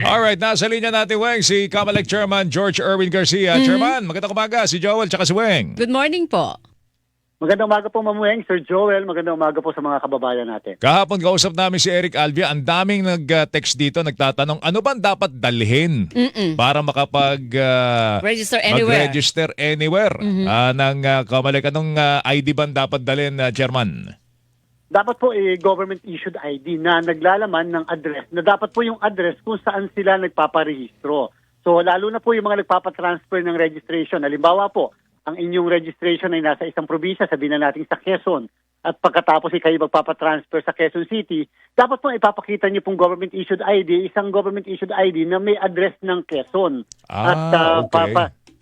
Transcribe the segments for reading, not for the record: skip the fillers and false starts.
Alright, nasa linya natin, Weng, si Kamalek Chairman George Erwin Garcia. Chairman, magandang umaga, si Joel tsaka si Weng. Good morning po. Magandang umaga po, Mamueng, Sir Joel. Magandang umaga po sa mga kababayan natin. Kahapon kausap namin si Eric Alvia. Ang daming nag-text dito, nagtatanong, ano bang dapat dalhin para Register anywhere. mag-register anywhere ng Kamalek? Anong ID bang dapat dalhin, Chairman? Dapat po government-issued ID na naglalaman ng address, na dapat po yung address kung saan sila nagpaparehistro. So lalo na po yung mga nagpapatransfer ng registration. Halimbawa po, ang inyong registration ay nasa isang probinsya, sabihin na natin sa Quezon, at pagkatapos kayo magpapatransfer sa Quezon City, dapat po ipapakita niyo pong government-issued ID, isang government-issued ID na may address ng Quezon. Okay.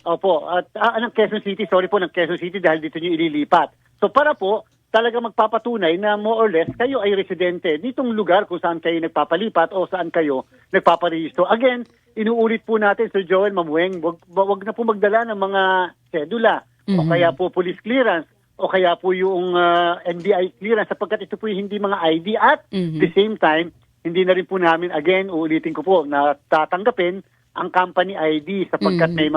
Ng Quezon City, ng Quezon City dahil dito niyo ililipat. So para po, talaga magpapatunay na more or less kayo ay residente nitong lugar kung saan kayo nagpapalipat o saan kayo nagpaparehistro. Again, inuulit po natin, Sir Joel, Mamueng, wag na po magdala ng mga sedula o kaya po police clearance o kaya po yung NBI clearance sapagkat ito po yung hindi mga ID at the same time, hindi na rin po namin, again, uulitin ko po, na tatanggapin ang company ID sapagkat may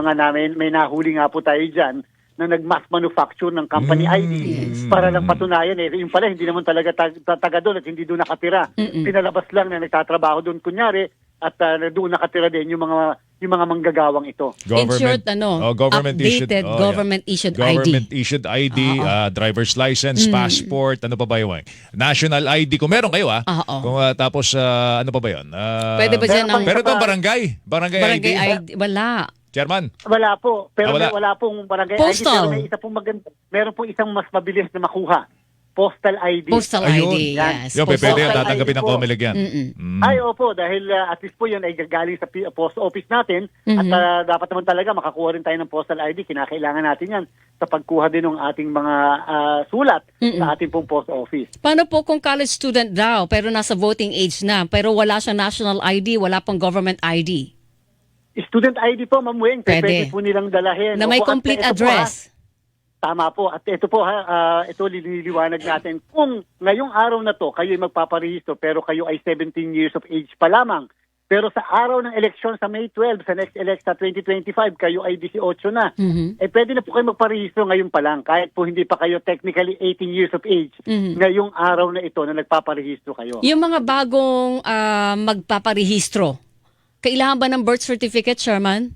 nahuli nga po tayo dyan na nag-mass manufacture ng company ID para lang patunayan yung pala hindi naman talaga taga doon at hindi doon nakatira. Pinalabas lang na nagtatrabaho doon kunyari at doon nakatira din yung mga manggagawang ito. In short, updated government-issued ID. Government-issued ID, driver's license, passport, ano pa ba yun? National ID, kung meron kayo Kung, tapos, ano pa ba yun? Pwede ba dyan ang... Meron itong barangay ID? Wala. Chairman? Wala po. Pero wala. wala pong barangay Postal. ID. Pero may isa pong meron po isang mas mabilis na makuha. Postal ID. Postal Ayun. ID, yes. Yung pwede yan, Postal tatanggapin ID ng po. Comelec yan. Ay, opo. Dahil at least po yun ay gagaling sa post office natin. At dapat naman talaga makakuha rin tayo ng postal ID. Kinakailangan natin yan sa pagkuha din ng ating mga sulat sa ating pong post office. Paano po kung college student daw pero nasa voting age na pero wala siyang national ID, wala pang government ID? Student ID po, Ma'am Weng. Pwede po nilang dalahin. Na may Opo, at complete ito po, address. Tama po. At ito po, ito liniliwanag natin. Kung ngayong araw na to, kayo ay magpaparehistro pero kayo ay 17 years of age pa lamang. Pero sa araw ng eleksyon sa May 12, sa next election sa 2025, kayo ay 18 na. Pwede na po kayo magparehistro ngayon pa lang. Kahit po hindi pa kayo technically 18 years of age. Ngayong araw na ito na nagpaparehistro kayo. Yung mga bagong magpaparehistro, kailangan ba ng birth certificate, Chairman?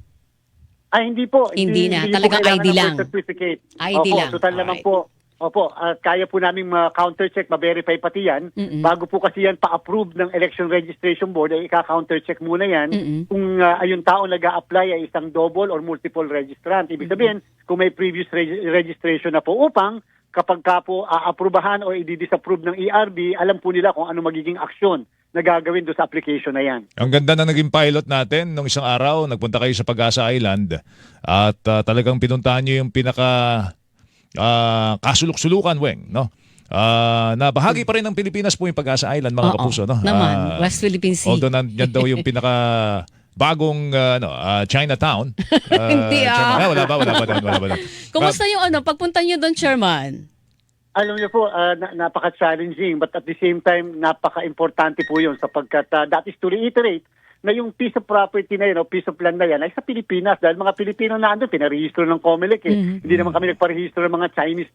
Ay, hindi po. Hindi na. po Talagang kailangan ID ng lang. birth certificate. ID Opo, lang. total naman Alright. po. Opo, kaya po namin ma-counter-check, ma-verify pati yan. Bago po kasi yan pa-approve ng Election Registration Board, ay ika-counter-check muna yan kung yung tao nag-a-apply ay isang double or multiple registrant. Ibig sabihin, kung may previous registration na po upang kapag ka po aaprubahan o i-disapprove ng ERB, alam po nila kung ano magiging aksyon na gagawin doon sa application na yan. Ang ganda na naging pilot natin nung isang araw, nagpunta kayo sa Pag-asa Island at talagang pinuntahan nyo yung pinaka kasuluk-sulukan, Weng, no? Na bahagi pa rin ng Pilipinas po yung Pag-asa Island, mga kapuso, no? Naman, West Philippine Sea. Although nandiyan daw yung pinaka bagong Chinatown. Hindi, Chairman, wala ba? Kumusta yung pagpunta niyo doon, Chairman? Alam niyo po, napaka-challenging but at the same time, napaka-importante po yun sapagkat that is to reiterate na yung piece of property na yun o piece of land na yan ay sa Pilipinas dahil mga Pilipino na andun, pinarehistro ng Comelec Hindi naman kami nagparehistro ng mga Chinese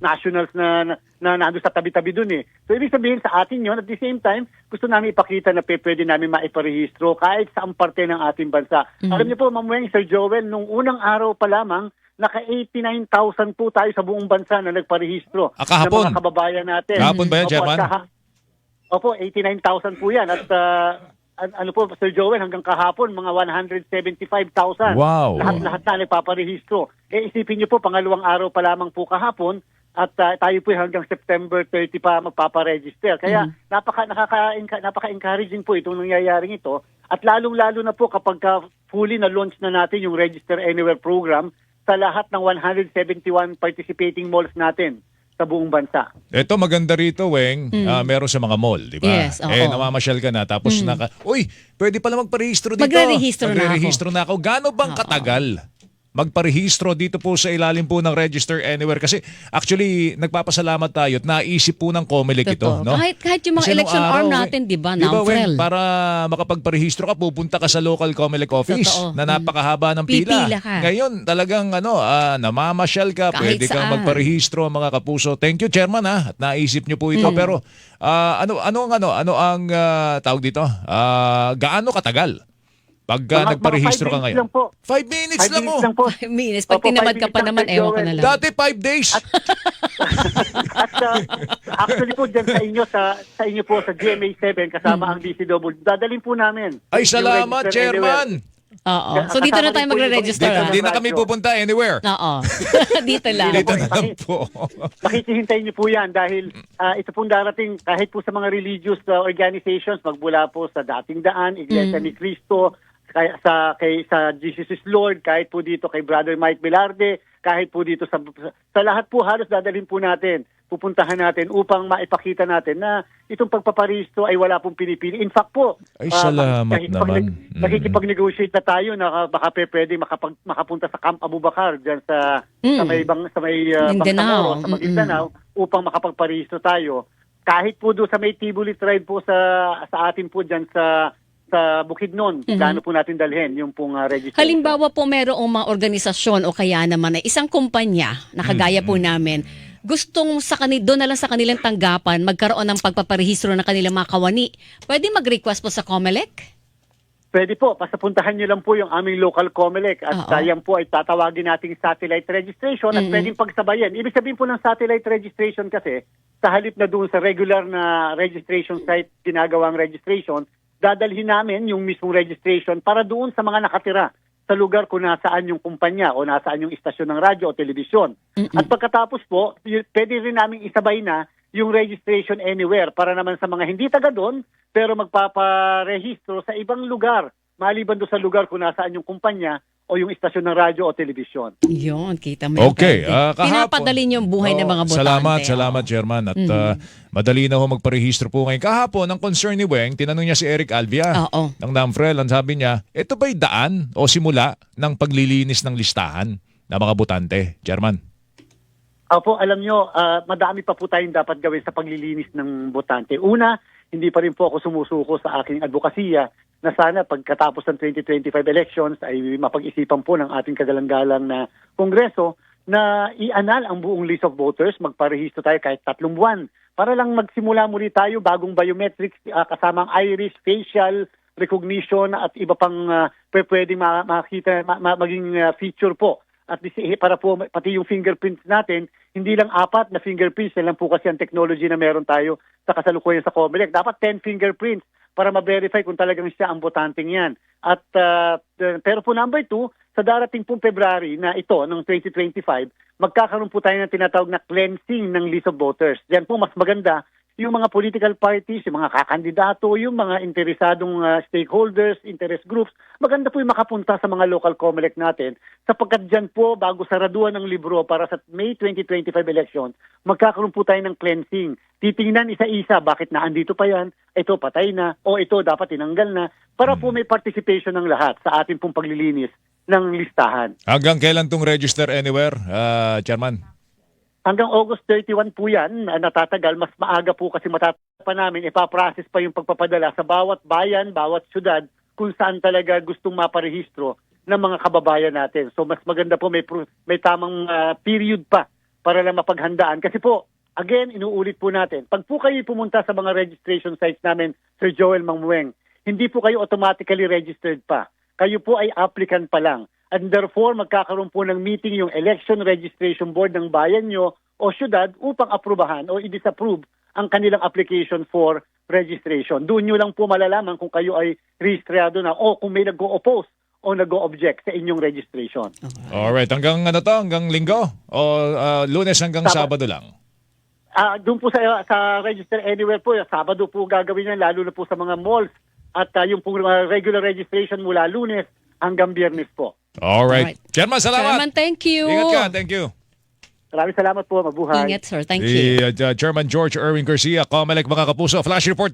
nationals na nandun sa tabi-tabi dun So ibig sabihin sa atin yun, at the same time, gusto namin ipakita na pwede namin maiparehistro kahit saang parte ng ating bansa. Alam niyo po, Ma'am Weng, Sir Joel, nung unang araw pa lamang, naka-89,000 po tayo sa buong bansa na nagparehistro ng mga kababayan natin. Kahapon ba yan, Chairman? Opo, 89,000 po yan. At ano po, Sir Joel, hanggang kahapon, mga 175,000. Wow. Lahat na nagpaparehistro. Isipin niyo po, pangalawang araw pa lamang po kahapon at tayo po hanggang September 30 pa magpaparegister. Kaya napaka-encouraging po itong nangyayaring ito. At lalong-lalo na po kapag fully na-launch na natin yung Register Anywhere program sa lahat ng 171 participating malls natin sa buong bansa. Ito maganda rito, Weng. Meron sa mga mall, di ba? Yes, oo. Namamasyal ka na tapos uy, pwede pala magparehistro dito. Magre-rehistro na ako. Magre-rehistro na ako. Gaano bang katagal magparehistro dito po sa ilalim po ng Register Anywhere? Kasi actually, nagpapasalamat tayo at naisip po ng COMELEC ito. Totoo. No? Kahit yung mga Kasi nung election araw, arm natin, di ba, Di ba, NAMFREL? Para makapagparehistro ka, pupunta ka sa local COMELEC office Totoo. na napakahaba ng pila. Pipila ka. Ngayon, talagang namamasyal ka, Kahit pwede kang saan. magparehistro, mga kapuso. Thank you, Chairman, at naisip niyo po ito. Pero ano ang tawag dito? Gaano katagal? Pagka nagparehistro ka 5 minutes ngayon. lang po. 5 minutes 5 lang minutes mo. lang po. 5 minutes. Pag Opo, tinamad 5 ka pa minutes naman, lang, ewan ko Joel. na lang. Dati 5 days. At actually po dyan sa inyo po sa GMA7 kasama ang DCW, dadalhin po namin. Ay, Yung salamat, Register Chairman. Oo. So dito na tayo magre-register. Dito, Sir, di na kami pupunta anywhere. Oo. Dito lang. Dito na lang po. Makikihintayin niyo po yan dahil ito pong darating kahit po sa mga religious organizations, magmula po sa Dating Daan, Iglesia ni Cristo, sa Jesus is Lord, kahit po dito kay Brother Mike Velarde, kahit po dito sa lahat po halos dadalhin po natin, pupuntahan natin upang maipakita natin na itong pagpaparehistro ay wala pong pinipili. In fact po, Ay, salamat naman. nakikipag-negotiate na tayo na baka pwede makapunta sa Camp Abu Bakar diyan sa may Mindanao. Bangsamoro, sa Maguindanao upang makapagparehistro tayo. Kahit po doon sa may Tibuli tribe po sa atin po diyan sa Bukidnon, plano po natin dalhin yung pong registration. Halimbawa po merong mga organisasyon o kaya naman ay isang kumpanya na kagaya po namin, gustong doon na lang sa kanilang tanggapan magkaroon ng pagpaparehistro ng kanilang mga kawani. Pwede mag-request po sa COMELEC? Pwede po, pasapuntahan nyo lang po yung aming local COMELEC at yan po ay tatawagin nating satellite registration at pwedeng pagsabayan. Ibig sabihin po ng satellite registration kasi sa halip na doon sa regular na registration site ginagawang registration, dadalhin namin yung mismong registration para doon sa mga nakatira sa lugar kung nasaan yung kumpanya o nasaan yung istasyon ng radyo o telebisyon. At pagkatapos po, pwede rin namin isabay na yung registration anywhere para naman sa mga hindi taga doon pero magpaparehistro sa ibang lugar maliban doon sa lugar kung nasaan yung kumpanya o yung istasyon ng radyo o telebisyon. Yun, kita mo. Okay, kahapon. Pinapadali niyo yung buhay ng mga botante. Salamat, Chairman. At madali na ho magparehistro po ngayon. Kahapon, ang concern ni Weng, tinanong niya si Eric Alvia ng NAMFREL. Ang sabi niya, ito ba'y daan o simula ng paglilinis ng listahan ng mga botante? Chairman. Opo, alam nyo, madami pa po tayong dapat gawin sa paglilinis ng botante. Una, hindi pa rin po ako sumusuko sa aking advokasya na sana pagkatapos ng 2025 elections ay mapag-isipan po ng ating kagalang-galang na Kongreso na i-anal ang buong list of voters, magparehistro tayo kahit 3 buwan para lang magsimula muli tayo bagong biometrics kasamang iris, facial recognition at iba pang pwedeng makita, maging feature po. At para po pati yung fingerprints natin, hindi lang 4 na fingerprints, lang po kasi ang technology na meron tayo sa kasalukuyan sa COMELEC. Dapat 10 fingerprints para ma-verify kung talagang siya ang botanteng yan. At pero po number 2, sa darating pong February na ito, ng 2025, magkakaroon po tayo ng tinatawag na cleansing ng list of voters. Diyan po mas maganda yung mga political parties, yung mga kakandidato, yung mga interesadong stakeholders, interest groups, maganda po yung makapunta sa mga local COMELEC natin sapagkat dyan po, bago saraduan ng libro para sa May 2025 election, magkakaroon po tayo ng cleansing. Titingnan isa-isa, bakit naandito pa yan, ito patay na, o ito dapat tinanggal na, para po may participation ng lahat sa ating pong paglilinis ng listahan. Hanggang kailan tong Register Anywhere, Chairman? Hanggang August 31 po yan, natatagal. Mas maaga po kasi pa namin, ipaprocess pa yung pagpapadala sa bawat bayan, bawat syudad, kung saan talaga gustong maparehistro ng mga kababayan natin. So mas maganda po may tamang period pa para lang mapaghandaan. Kasi po, again, inuulit po natin, pag po kayo pumunta sa mga registration sites namin, Sir Joel Mangmueng, hindi po kayo automatically registered pa. Kayo po ay applicant pa lang. And therefore, magkakaroon po ng meeting yung Election Registration Board ng bayan nyo o syudad upang aprubahan o i-disapprove ang kanilang application for registration. Doon nyo lang po malalaman kung kayo ay rehistrado na o kung may nag-o-oppose o nag-o-object sa inyong registration. Alright, hanggang hanggang linggo o Lunes hanggang Sabado lang? Doon po sa Register Anywhere po, Sabado po gagawin yan, lalo na po sa mga malls at yung po regular registration mula Lunes hanggang Biyernes po. Alright. Chairman, salamat. Chairman, thank you. Ingat ka, thank you. Maraming salamat po, mabuhay. Ingat, sir. Thank you. Chairman George Erwin Garcia, COMELEC, mga kapuso. Flash report.